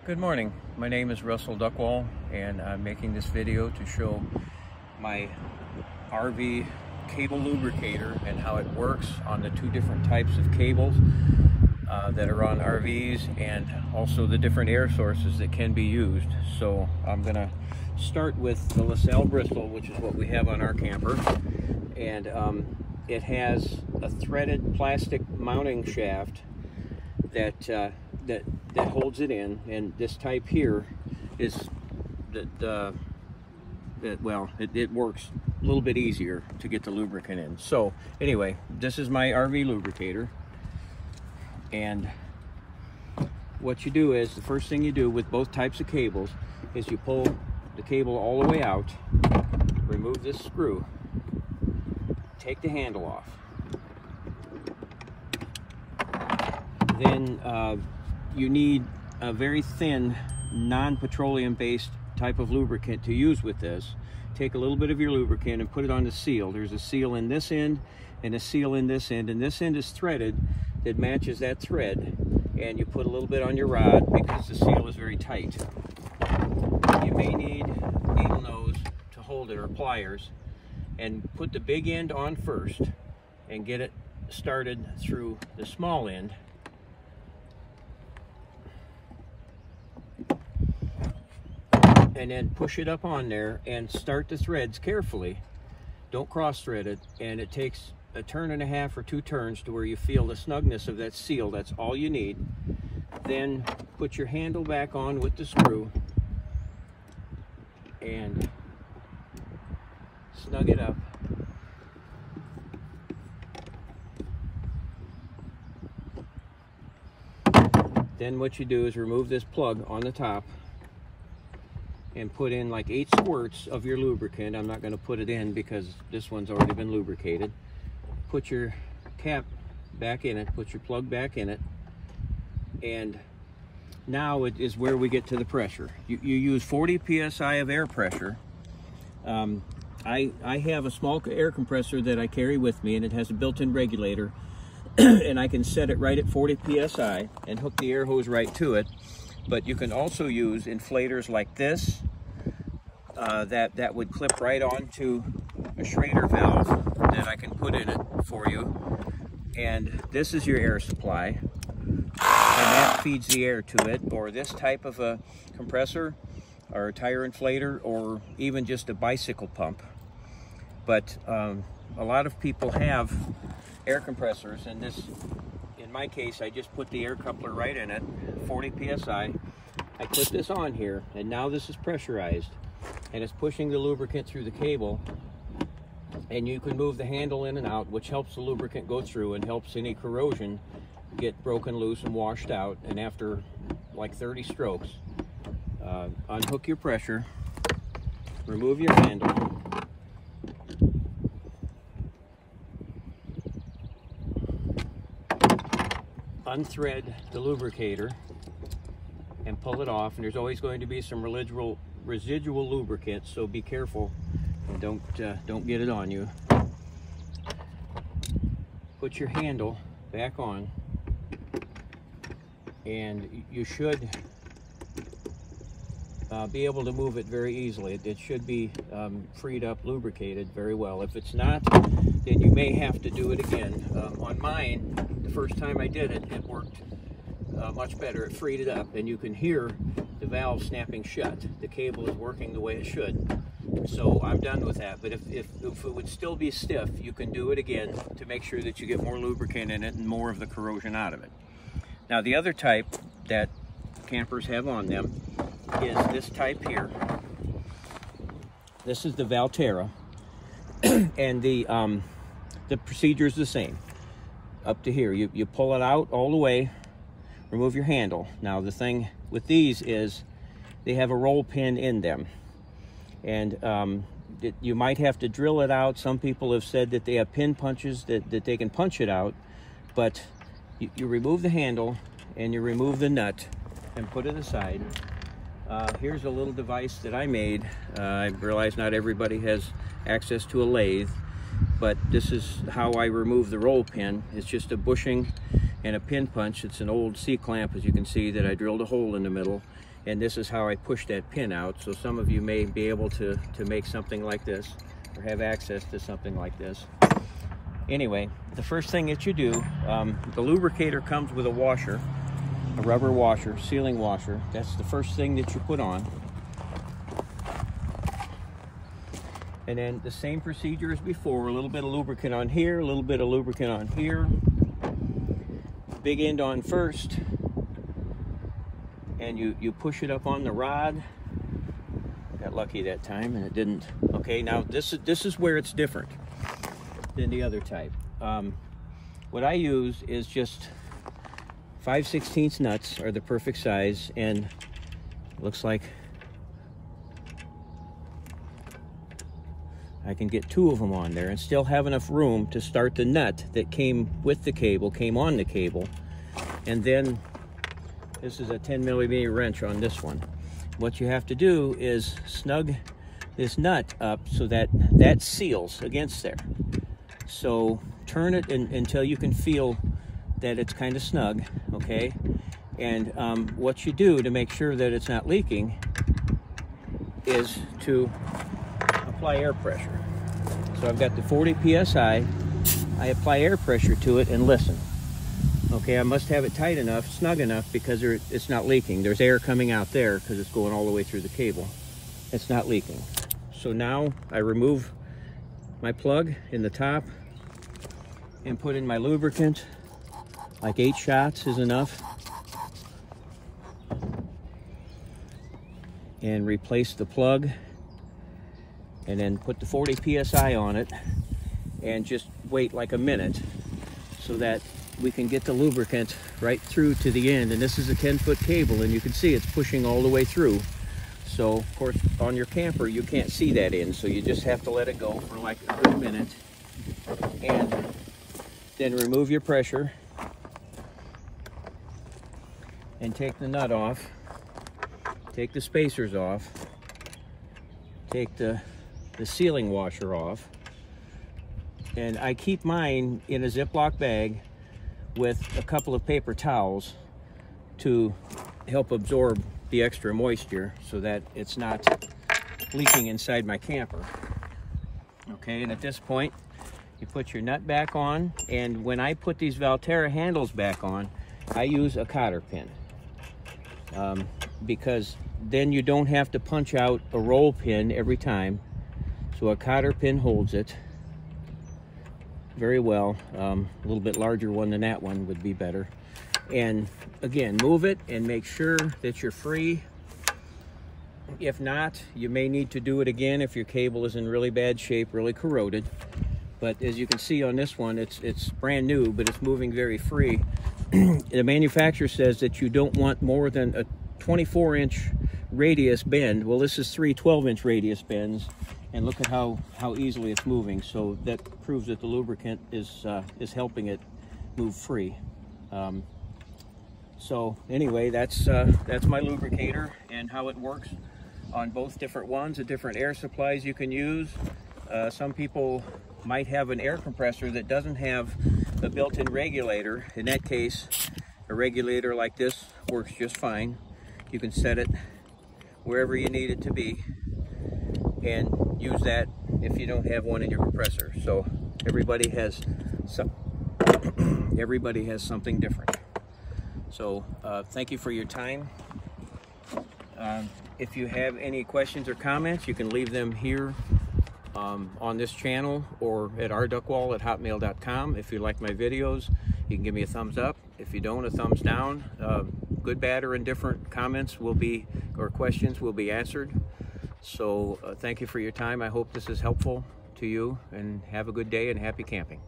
Good morning. My name is Russell Duckwall, and I'm making this video to show my RV cable lubricator and how it works on the two different types of cables that are on RVs, and also the different air sources that can be used. So I'm going to start with the LaSalle Bristol, which is what we have on our camper, and it has a threaded plastic mounting shaft that holds it in, and this type here is it works a little bit easier to get the lubricant in. So anyway, this is my RV lubricator, and what you do is, the first thing you do with both types of cables is you pull the cable all the way out, remove this screw, take the handle off, then you need a very thin, non-petroleum based type of lubricant to use with this. Take a little bit of your lubricant and put it on the seal. There's a seal in this end and a seal in this end, and this end is threaded that matches that thread, and you put a little bit on your rod because the seal is very tight. You may need needle nose to hold it, or pliers, and put the big end on first and get it started through the small end. And then push it up on there and start the threads carefully. Don't cross thread it, and it takes a turn and a half or 2 turns to where you feel the snugness of that seal. That's all you need. Then put your handle back on with the screw and snug it up. Then what you do is remove this plug on the top and put in like 8 squirts of your lubricant. I'm not going to put it in because this one's already been lubricated. Put your cap back in it, put your plug back in it, and now it is where we get to the pressure. You use 40 psi of air pressure. I have a small air compressor that I carry with me, and it has a built-in regulator and I can set it right at 40 psi and hook the air hose right to it. But you can also use inflators like this that would clip right onto a Schrader valve that I can put in it for you. And this is your air supply, and that feeds the air to it. Or this type of a compressor, or a tire inflator, or even just a bicycle pump. But a lot of people have air compressors, and this, in my case, I just put the air coupler right in it, 40 psi. I put this on here, and now this is pressurized, and it's pushing the lubricant through the cable, and you can move the handle in and out, which helps the lubricant go through and helps any corrosion get broken loose and washed out. And after like 30 strokes, unhook your pressure, remove your handle, unthread the lubricator and pull it off. And there's always going to be some residual lubricant, so be careful and don't get it on you. Put your handle back on, and you should be able to move it very easily. It should be freed up, lubricated very well. If it's not, then you may have to do it again. On mine, the first time I did it, it worked much better. It freed it up, and you can hear the valve snapping shut. The cable is working the way it should. So I'm done with that. But if it would still be stiff, you can do it again to make sure that you get more lubricant in it and more of the corrosion out of it. Now, the other type that campers have on them is this type here. This is the Valterra, and the procedure is the same. Up to here, you pull it out all the way, remove your handle. Now, the thing with these is they have a roll pin in them, and you might have to drill it out. Some people have said that they have pin punches that they can punch it out, but you remove the handle and you remove the nut and put it aside. Here's a little device that I made. I realize not everybody has access to a lathe, but this is how I remove the roll pin. It's just a bushing and a pin punch. It's an old C-clamp, as you can see, that I drilled a hole in the middle, and this is how I push that pin out. So some of you may be able to make something like this, or have access to something like this. Anyway, the first thing that you do, the lubricator comes with a washer, a rubber washer, sealing washer. That's the first thing that you put on. And then the same procedure as before, a little bit of lubricant on here, a little bit of lubricant on here. Big end on first, and you push it up on the rod. Got lucky that time and it didn't. Okay, now this is where it's different than the other type. What I use is just 5/16 nuts are the perfect size, and it looks like I can get 2 of them on there and still have enough room to start the nut that came with the cable, came on the cable. And then this is a 10mm wrench on this one. What you have to do is snug this nut up so that that seals against there. So turn it until you can feel that it's kind of snug, okay? And what you do to make sure that it's not leaking is to apply air pressure. So I've got the 40 psi. I apply air pressure to it and listen. Okay, I must have it tight enough, snug enough, because it's not leaking. There's air coming out there because it's going all the way through the cable. It's not leaking. So now I remove my plug in the top and put in my lubricant. Like 8 shots is enough. And replace the plug. And then put the 40 psi on it and just wait like a minute so that we can get the lubricant right through to the end. And this is a 10-foot cable, and you can see it's pushing all the way through. So of course on your camper you can't see that end, so you just have to let it go for like a good minute and then remove your pressure and take the nut off, take the spacers off, take the sealing washer off. And I keep mine in a Ziploc bag with a couple of paper towels to help absorb the extra moisture so that it's not leaking inside my camper. Okay, and at this point you put your nut back on, and when I put these Valterra handles back on, I use a cotter pin because then you don't have to punch out a roll pin every time. So a cotter pin holds it very well. A little bit larger one than that one would be better. And again, move it and make sure that you're free. If not, you may need to do it again if your cable is in really bad shape, really corroded. But as you can see on this one, it's brand new, but it's moving very free. The manufacturer says that you don't want more than a 24-inch radius bend. Well, this is 3 12-inch radius bends. And look at how easily it's moving. So that proves that the lubricant is helping it move free. So anyway, that's my lubricator and how it works on both different ones, the different air supplies you can use. Some people might have an air compressor that doesn't have a built-in regulator. In that case, a regulator like this works just fine. You can set it wherever you need it to be and use that if you don't have one in your compressor. So everybody has something different. So thank you for your time. If you have any questions or comments, you can leave them here on this channel or at rduckwall@hotmail.com. If you like my videos, you can give me a thumbs up. If you don't, a thumbs down. Good, bad, or indifferent comments or questions will be answered. So thank you for your time. I hope this is helpful to you, and have a good day and happy camping.